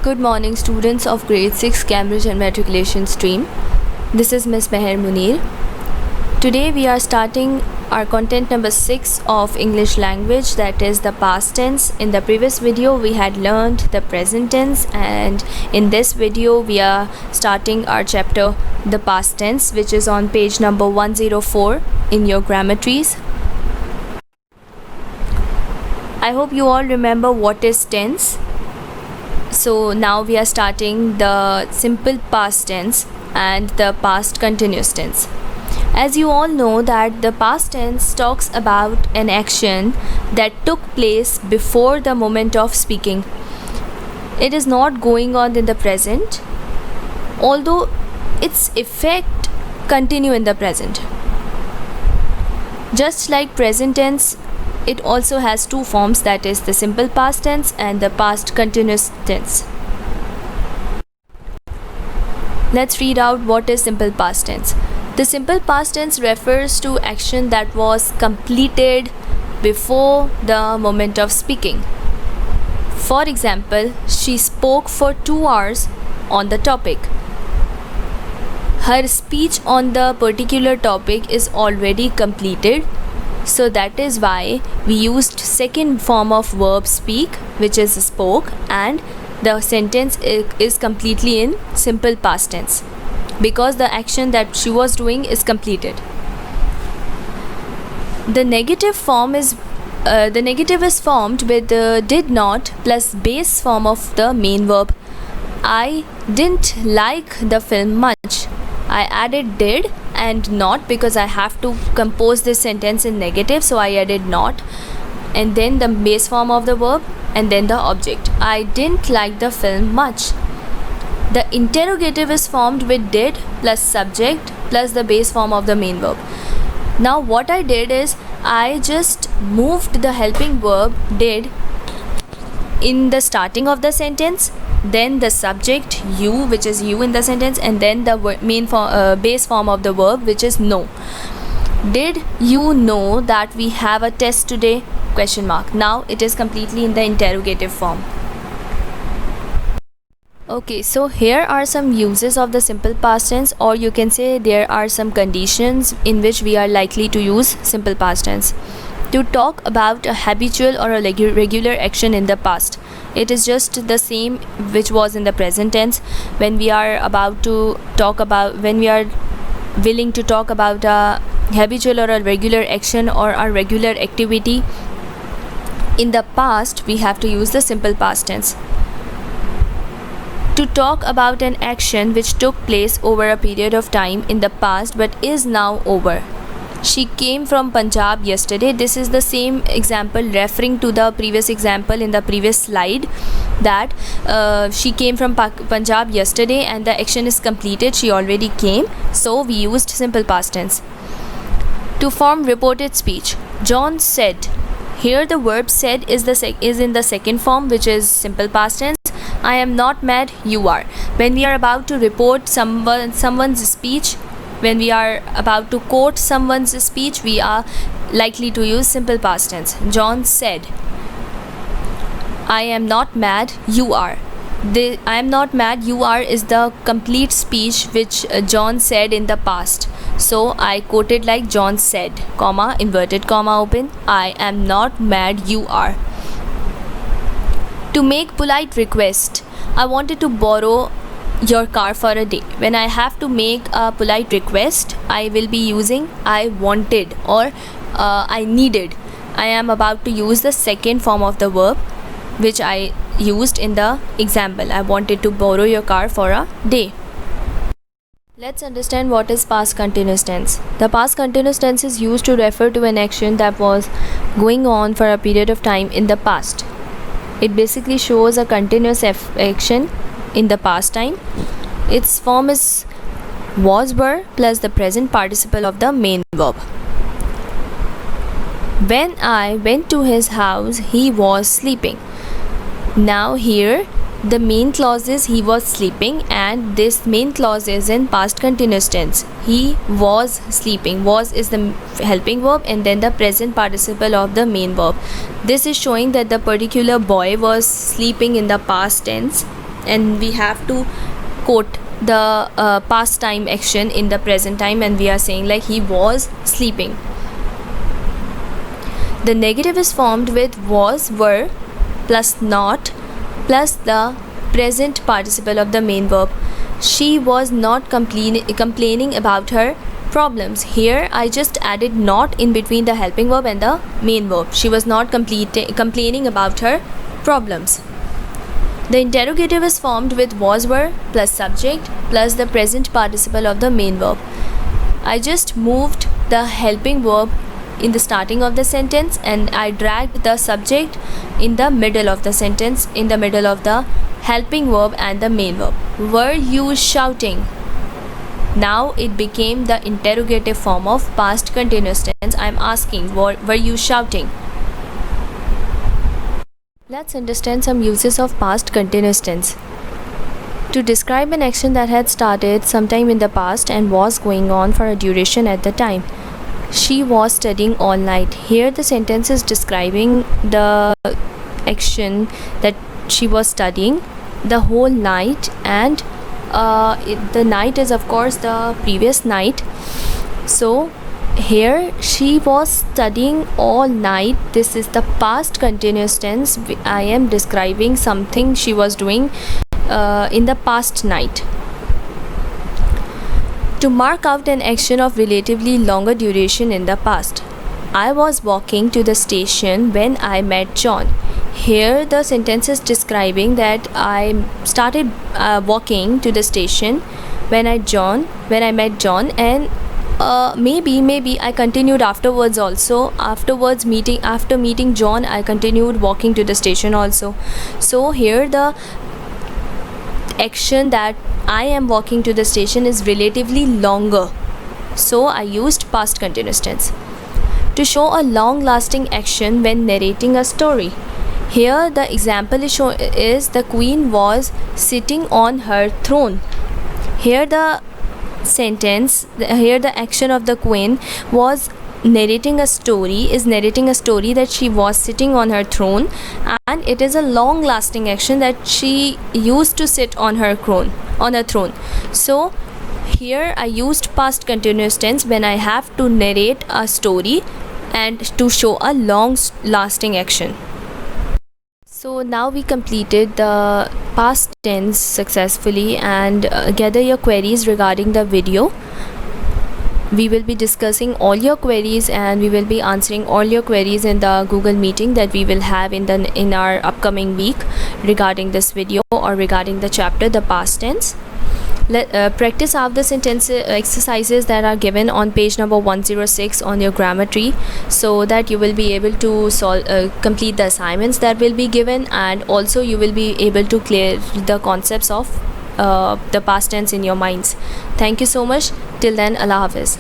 Good morning, students of grade 6 Cambridge and Matriculation stream. This is Miss Meher Munir. Today we are starting our content number 6 of English language, that is the past tense. In the previous video we had learned the present tense, and in this video we are starting our chapter the past tense, which is on page number 104 in your grammar trees. I hope you all remember what is tense. So now we are starting the simple past tense and the past continuous tense. As you all know that the past tense talks about an action that took place before the moment of speaking. It is not going on in the present, although its effect continue in the present. Just like present tense, it also has two forms, that is the simple past tense and the past continuous tense. Let's read out what is simple past tense. The simple past tense refers to action that was completed before the moment of speaking. For example, she spoke for 2 hours on the topic. Her speech on the particular topic is already completed. So that is why we used second form of verb speak, which is spoke, and the sentence is completely in simple past tense because the action that she was doing is completed. The negative is formed with the did not plus base form of the main verb. I didn't like the film much. I added did and not because I have to compose this sentence in negative, so I added not, and then the base form of the verb and then the object. I didn't like the film much. The interrogative is formed with did plus subject plus the base form of the main verb. Now what I did is I just moved the helping verb did in the starting of the sentence, then the subject you, which is you in the sentence, and then the base form of the verb, which is know. Did you know that we have a test today? Question mark. Now it is completely in the interrogative form. Okay, so here are some uses of the simple past tense, or you can say there are some conditions in which we are likely to use simple past tense. To talk about a habitual or a regular action in the past. It is just the same which was in the present tense. When we are willing to talk about a habitual or a regular action or a regular activity in the past, we have to use the simple past tense. To talk about an action which took place over a period of time in the past but is now over. She came from Punjab yesterday. This is the same example referring to the previous example in the previous slide, that she came from Punjab yesterday and the action is completed. She already came. So we used simple past tense. To form reported speech. John said. Here the verb said is in the second form, which is simple past tense. I am not mad, you are. When we are about to report someone's speech, when we are about to quote someone's speech, we are likely to use simple past tense. John said, I am not mad, you are. The I am not mad, you are is the complete speech which John said in the past. So I quoted like John said, comma, inverted comma open, I am not mad, you are. To make polite request, I wanted to borrow your car for a day. When I have to make a polite request, I will be using I wanted or I needed. I am about to use the second form of the verb which I used in the example. I wanted to borrow your car for a day. Let's understand what is past continuous tense. The past continuous tense is used to refer to an action that was going on for a period of time in the past. It basically shows a continuous action in the past time. Its form is was, were plus the present participle of the main verb. When I went to his house, he was sleeping. Now here the main clause is he was sleeping, and this main clause is in past continuous tense. He was sleeping. Was is the helping verb and then the present participle of the main verb. This is showing that the particular boy was sleeping in the past tense and we have to quote the past time action in the present time, and we are saying like he was sleeping. The negative is formed with was, were plus not plus the present participle of the main verb. She was not complaining about her problems. Here I just added not in between the helping verb and the main verb. She was not complaining about her problems. The interrogative is formed with was, were plus subject plus the present participle of the main verb. I just moved the helping verb in the starting of the sentence and I dragged the subject in the middle of the sentence, in the middle of the helping verb and the main verb. Were you shouting? Now it became the interrogative form of past continuous tense. I'm asking, were you shouting? Let's understand some uses of past continuous tense. To describe an action that had started sometime in the past and was going on for a duration at the time. She was studying all night. Here the sentence is describing the action that she was studying the whole night, and the night is of course the previous night. So here she was studying all night. This is the past continuous tense. I am describing something she was doing in the past night. To mark out an action of relatively longer duration in the past. I was walking to the station when I met John. Here the sentence is describing that I started walking to the station when I met John, and maybe I continued afterwards also. After meeting John, I continued walking to the station also. So here the action that I am walking to the station is relatively longer, so I used past continuous tense. To show a long-lasting action when narrating a story. Here the example is the queen was sitting on her throne. Here the action of the queen was narrating a story that she was sitting on her throne, and it is a long lasting action that she used to sit on her throne. So here I used past continuous tense when I have to narrate a story and to show a long lasting action. So now we completed the past tense successfully, and gather your queries regarding the video. We will be discussing all your queries and we will be answering all your queries in the Google meeting that we will have in our upcoming week regarding this video or regarding the chapter the past tense. Practice out the sentence exercises that are given on page number 106 on your grammar tree, so that you will be able to complete the assignments that will be given, and also you will be able to clear the concepts of the past tense in your minds. Thank you so much. Till then, Allah Hafiz.